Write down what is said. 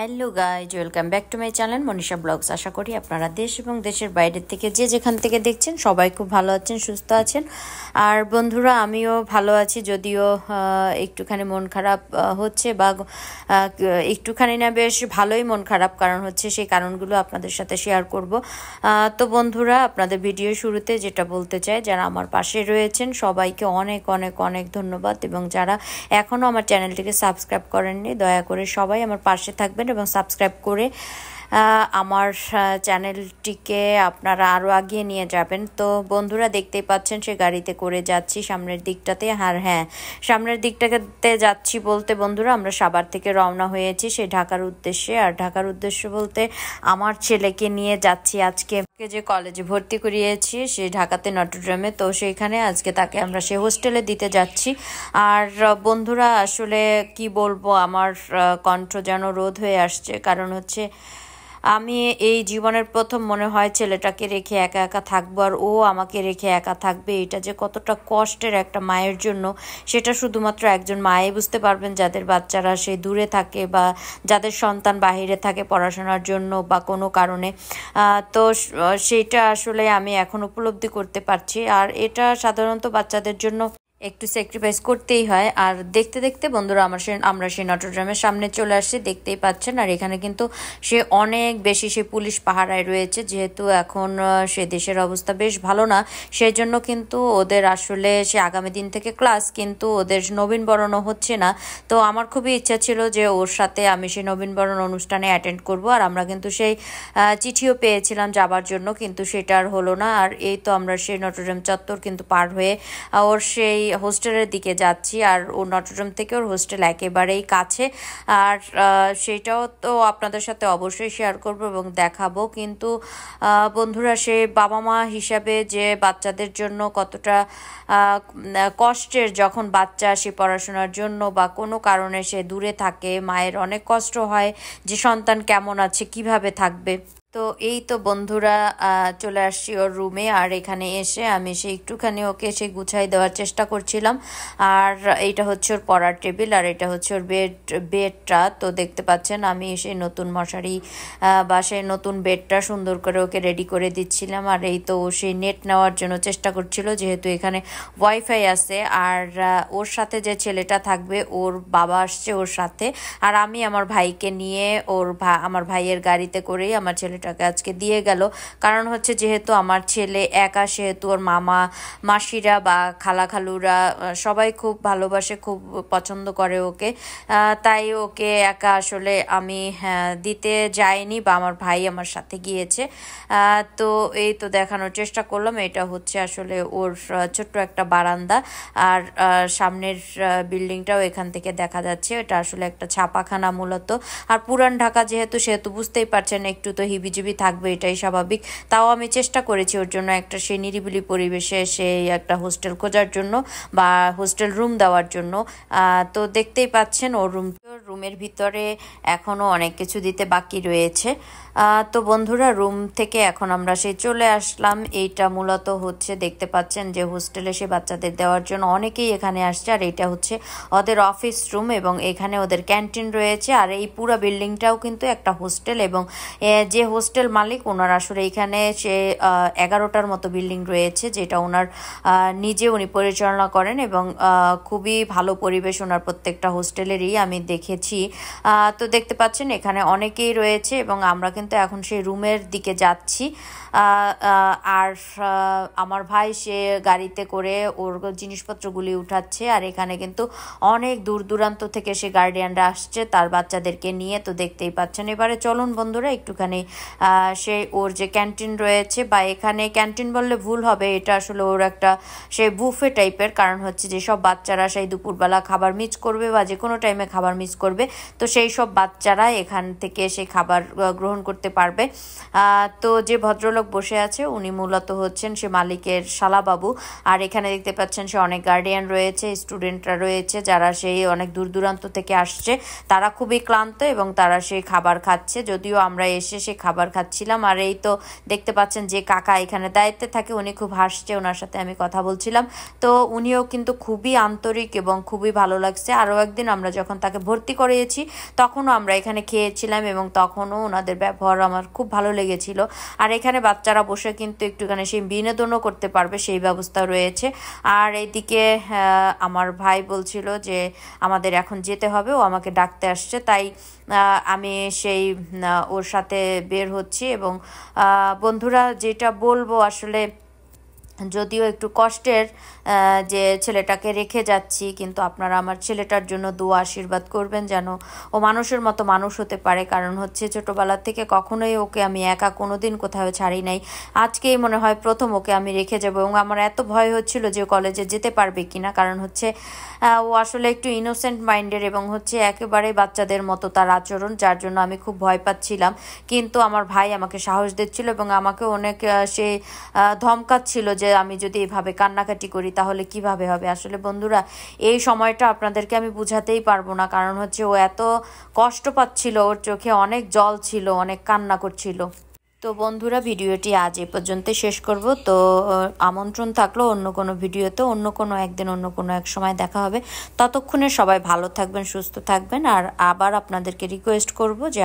Hello guys, welcome back to my channel Manisha vlogs. আশা করি আপনারা দেশ এবং দেশের বাইরের থেকে যে যেখান থেকে দেখছেন সবাই খুব ভালো আছেন, সুস্থ আছেন। আর বন্ধুরা, আমিও ভালো আছি, যদিও একটুখানি মন খারাপ হচ্ছে, বা একটুখানি না বেশ ভালোই মন খারাপ। কারণ হচ্ছে, সেই কারণগুলো আপনাদের সাথে শেয়ার করব। তো বন্ধুরা, আপনাদের ভিডিও শুরুতে যেটা বলতে চাই, যারা আমার পাশে রয়েছেন সবাইকে অনেক অনেক অনেক ধন্যবাদ, এবং যারা এখনও আমার চ্যানেলটিকে সাবস্ক্রাইব করেননি, দয়া করে সবাই আমার পাশে থাকবেন এবং সাবস্ক্রাইব করে আমার চ্যানেলটিকে আপনারা আরও আগিয়ে নিয়ে যাবেন। তো বন্ধুরা, দেখতেই পাচ্ছেন সে গাড়িতে করে যাচ্ছি সামনের দিকটাতে। আর হ্যাঁ, সামনের দিকটাতে যাচ্ছি বলতে বন্ধুরা, আমরা সাভার থেকে রওনা হয়েছি সে ঢাকার উদ্দেশ্যে। আর ঢাকার উদ্দেশ্য বলতে আমার ছেলেকে নিয়ে যাচ্ছি আজকে, যে কলেজে ভর্তি করিয়েছি সে ঢাকাতে নটরডেমে। তো সেইখানে আজকে তাকে আমরা সে হোস্টেলে দিতে যাচ্ছি। আর বন্ধুরা, আসলে কি বলবো, আমার কণ্ঠ যেন রোধ হয়ে আসছে। কারণ হচ্ছে, আমি এই জীবনের প্রথম মনে হয় ছেলেটাকে রেখে একা একা থাকবো, আর ও আমাকে রেখে একা থাকবে। এটা যে কতটা কষ্টের একটা মায়ের জন্য, সেটা শুধুমাত্র একজন মাই বুঝতে পারবেন, যাদের বাচ্চারা সে দূরে থাকে বা যাদের সন্তান বাহিরে থাকে পড়াশোনার জন্য বা কোনো কারণে। তো সেইটা আসলে আমি এখন উপলব্ধি করতে পারছি। আর এটা সাধারণত বাচ্চাদের জন্য একটু স্যাক্রিফাইস করতেই হয়। আর দেখতে দেখতে বন্ধুরা, আমরা সেই নটরডেমের সামনে চলে আসছি, দেখতেই পাচ্ছেন। আর এখানে কিন্তু সে অনেক বেশি সে পুলিশ পাহারায় রয়েছে, যেহেতু এখন সে দেশের অবস্থা বেশ ভালো না। সেই জন্য কিন্তু ওদের আসলে সে আগামী দিন থেকে ক্লাস, কিন্তু ওদের নবীনবরণও হচ্ছে না। তো আমার খুবই ইচ্ছা ছিল যে ওর সাথে আমি সেই নবীনবরণ অনুষ্ঠানে অ্যাটেন্ড করব। আর আমরা কিন্তু সেই চিঠিও পেয়েছিলাম যাবার জন্য, কিন্তু সেটা আর হলো না। আর এই তো আমরা সেই নটরডেম চত্বর কিন্তু পার হয়ে ওর সেই হোস্টেলের দিকে যাচ্ছি। আর ও নটরডেম থেকে ওর হোস্টেল একেবারেই কাছে। আর সেটাও তো আপনাদের সাথে অবশ্যই শেয়ার করব এবং দেখাবো। কিন্তু বন্ধুরা, সে বাবা মা হিসাবে যে বাচ্চাদের জন্য কতটা কষ্টের, যখন বাচ্চা সে পড়াশোনার জন্য বা কোনো কারণে সে দূরে থাকে, মায়ের অনেক কষ্ট হয় যে সন্তান কেমন আছে, কিভাবে থাকবে। তো এই তো বন্ধুরা, চলে আসছি ওর রুমে। আর এখানে এসে আমি সে একটুখানি ওকে সে গুছাই দেওয়ার চেষ্টা করছিলাম। আর এইটা হচ্ছে ওর পড়ার টেবিল, আর এটা হচ্ছে ওর বেডটা। তো দেখতে পাচ্ছেন আমি সেই নতুন মশারি বা সেই নতুন বেডটা সুন্দর করে ওকে রেডি করে দিচ্ছিলাম। আর এই তো ও সেই নেট নেওয়ার জন্য চেষ্টা করছিল, যেহেতু এখানে ওয়াইফাই আছে। আর ওর সাথে যে ছেলেটা থাকবে, ওর বাবা আসছে ওর সাথে। আর আমি আমার ভাইকে নিয়ে আমার ভাইয়ের গাড়িতে করেই আমার ছেলেটাকে আজকে দিয়ে গেল। কারণ হচ্ছে, যেহেতু আমার ছেলে একা, সেহেতু ওর মামা মাসিরা বা খালা খালুরা সবাই খুব ভালোবাসে, খুব পছন্দ করে ওকে। তাই ওকে একা আসলে আমি দিতে যাইনি, বা আমার ভাই আমার সাথে গিয়েছে। তো এই তো দেখানোর চেষ্টা করলাম, এটা হচ্ছে আসলে ওর ছোট্ট একটা বারান্দা। আর সামনের বিল্ডিংটাও এখান থেকে দেখা যাচ্ছে। এটা আসলে একটা ছাপাখানা মূলত। আর পুরান ঢাকা যেহেতু, সেহেতু বুঝতেই পারছেন একটু তো হিবিজিবি থাকবে, এটাই স্বাভাবিক। তাও আমি চেষ্টা করেছি ওর জন্য একটা সেই নিরিবিলি পরিবেশে সেই একটা হোস্টেল খোঁজার জন্য বা হোস্টেল রুম দেওয়ার জন্য। তো দেখতেই পাচ্ছেন ওর রুমের ভিতরে এখনও অনেক কিছু দিতে বাকি রয়েছে। তো বন্ধুরা, রুম থেকে এখন আমরা সেই চলে আসলাম। এইটা মূলত হচ্ছে, দেখতে পাচ্ছেন যে হোস্টেলে সে বাচ্চাদের দেওয়ার জন্য অনেকেই এখানে আসছে। আর এটা হচ্ছে ওদের অফিস রুম, এবং এখানে ওদের ক্যান্টিন রয়েছে। আর এই পুরো বিল্ডিংটাও কিন্তু একটা হোস্টেল, এবং যে হোস্টেল মালিক ওনার আসলে এখানে সে 11টার মতো বিল্ডিং রয়েছে, যেটা ওনার নিজে উনি পরিচালনা করেন। এবং খুবই ভালো পরিবেশ ওনার প্রত্যেকটা হোস্টেলেরই আমি দেখেছি। তো দেখতে পাচ্ছেন এখানে অনেকেই রয়েছে, এবং আমরা কিন্তু এখন সেই রুমের দিকে যাচ্ছি। আর আমার ভাই সে গাড়িতে করে ওর জিনিসপত্রগুলি উঠাচ্ছে। আর এখানে কিন্তু অনেক দূর দূরান্ত থেকে সে গার্ডিয়ানরা আসছে তার বাচ্চাদেরকে নিয়ে। তো দেখতেই পাচ্ছেন। এবারে চলুন বন্ধুরা, একটুখানি সে ওর যে ক্যান্টিন রয়েছে, বা এখানে ক্যান্টিন বললে ভুল হবে, এটা আসলে ওর একটা সেই বুফে টাইপের। কারণ হচ্ছে, যেসব বাচ্চারা সেই দুপুরবেলা খাবার মিস করবে বা যে কোনো টাইমে খাবার মিস করবে, তো সেই সব বাচ্চারা এখান থেকে সেই খাবার গ্রহণ করতে পারবে। তো যে ভদ্রলোক বসে আছে উনি মূলত হচ্ছেন সে মালিকের শালাবাবু। আর এখানে দেখতে পাচ্ছেন সে অনেক গার্ডিয়ান রয়েছে, স্টুডেন্টরা রয়েছে, যারা সেই অনেক দূর দূরান্ত থেকে আসছে। তারা খুবই ক্লান্ত এবং তারা সেই খাবার খাচ্ছে। যদিও আমরা এসে সেই খাবার খাবার খাচ্ছিলাম। আর এই তো দেখতে পাচ্ছেন যে কাকা এখানে দায়িত্বে থাকে, উনি খুব হাসছে, ওনার সাথে আমি কথা বলছিলাম। তো উনিও কিন্তু খুবই আন্তরিক এবং খুবই ভালো লাগছে। আরও একদিন আমরা যখন তাকে ভর্তি করিয়েছি তখনও আমরা এখানে খেয়েছিলাম এবং তখনও ওনাদের ব্যবহার আমার খুব ভালো লেগেছিল। আর এখানে বাচ্চারা বসে কিন্তু একটুখানি সেই বিনোদনও করতে পারবে সেই ব্যবস্থা রয়েছে। আর এইদিকে আমার ভাই বলছিল যে আমাদের এখন যেতে হবে, ও আমাকে ডাকতে আসছে, তাই আমি সেই ওর সাথে বের হচ্ছি। এবং বন্ধুরা যেটা বলবো আসলে যদিও একটু কষ্টের যে ছেলেটাকে রেখে যাচ্ছি, কিন্তু আপনারা আমার ছেলেটার জন্য দোয়া আশীর্বাদ করবেন যেন ও মানুষের মতো মানুষ হতে পারে। কারণ হচ্ছে ছোটোবেলা থেকে কখনোই ওকে আমি একা কোনোদিন কোথাও ছাড়ি নাই, আজকেই মনে হয় প্রথম ওকে আমি রেখে যাব। এবং আমার এত ভয় হচ্ছিল যে কলেজে যেতে পারবে কিনা, কারণ হচ্ছে ও আসলে একটু ইনোসেন্ট মাইন্ডের এবং হচ্ছে একেবারে বাচ্চাদের মতো তার আচরণ, যার জন্য আমি খুব ভয় পাচ্ছিলাম। কিন্তু আমার ভাই আমাকে সাহস দিচ্ছিল এবং আমাকে অনেক সে ধমকাচ্ছিল যে আমি যদি এভাবে কান্নাকাটি করি তাহলে কিভাবে হবে। আসলে বন্ধুরা এই সময়টা আপনাদেরকে আমি বুঝাতেই পারবো না, কারণ হচ্ছে ও এত কষ্ট পাচ্ছিল, ওর চোখে অনেক জল ছিল, অনেক কান্না করছিল। তো বন্ধুরা ভিডিওটি আজ এ পর্যন্ত শেষ করব। তো আমন্ত্রণ থাকলো অন্য কোনো ভিডিওতে, অন্য কোনো একদিন, অন্য কোনো এক সময় দেখা হবে। ততক্ষণে সবাই ভালো থাকবেন, সুস্থ থাকবেন। আর আবার আপনাদেরকে রিকোয়েস্ট করব যে